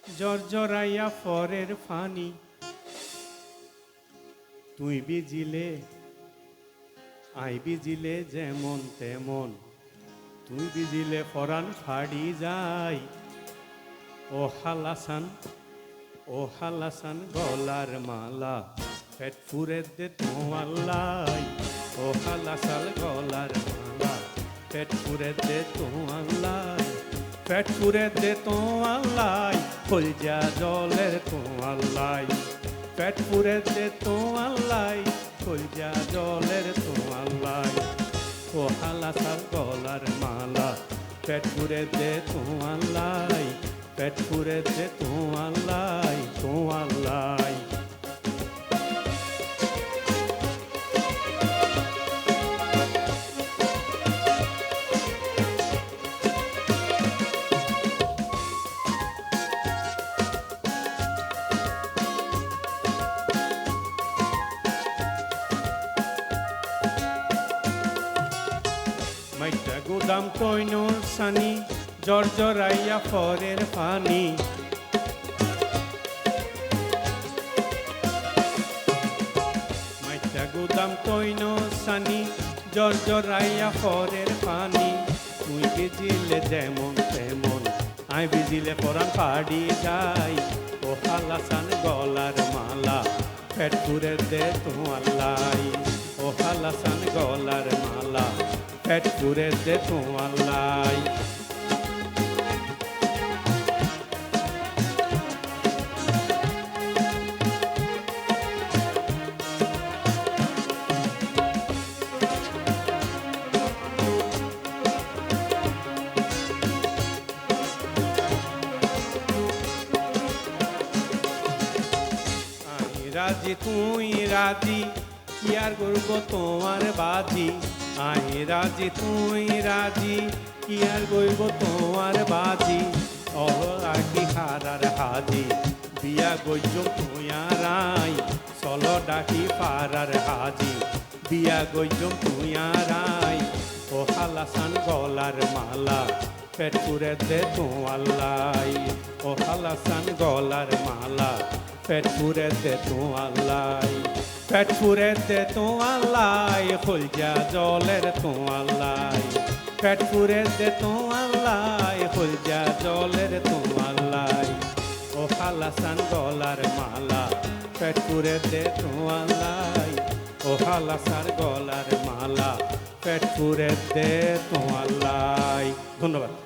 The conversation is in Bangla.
জর্জরাইয়া ফরের ফানি তুই বিজিলে আই বিজিলে যেমন তেমন তুই বিজিলে ফরান ফাড়ি যাই ও হালাসান গলার মালা পেট ফুরে দে তোমাল্লাই ও হালাসাল গলার মালা পেট ফুরে দে তোমাল্লাই পেট ফুরে দে তোমাল্লাই কলজা জলের তোমাল্লাই পেট ফুরে দে তোমাল্লাই কলজা জলের তোমাল্লাই ও হালাসাল গলার মালা পেট ফুরে দে তোমাল্লাই পেট ফুরে দে তোমাল্লাই তোমাল্লাই মাইটা গুদাম তৈনুর সানি জর্জরাইয়া ফরের পানি মাইটা গুদাম তৈনুর সানি জর্জরাইয়া ফরের পানি তুই বিজিলে যেমন তেমন আই বিজিলে পরান ফাড়ি যাই ও হালাসান গলার মালা পেট ফুরে দে তোমাল্লাই ও হালাসান গলার মালা পেট ফুরে দে তোমাল্লাই রাজি তুই রাজি কি আর করব তোমার বাজি আই রাজি তুই রাজি কি আর করব তোমার বাজি অকি হারার হাজি বিয়া গইজম তুই আর আই চলো ডাকি পারার হাজি বিয়া গইজম তুই আর আই ও হালাসান গলার মালা পেট পুরে দে তোমাল্লাই ও হালাসান গলার মালা পেট ফুরে দে তোমাল্লাই পেট ফুরে দে তোমাল্লাই কলজা জলের তোমাল্লাই পেট ফুরে দে তোমাল্লাই কলজা জলের তোমাল্লাই ও হালাসান গলার মালা পেট ফুরে দে তোমাল্লাই ও হালাসান গলার মালা পেট ফুরে দে তোমাল্লাই ধন্যবাদ।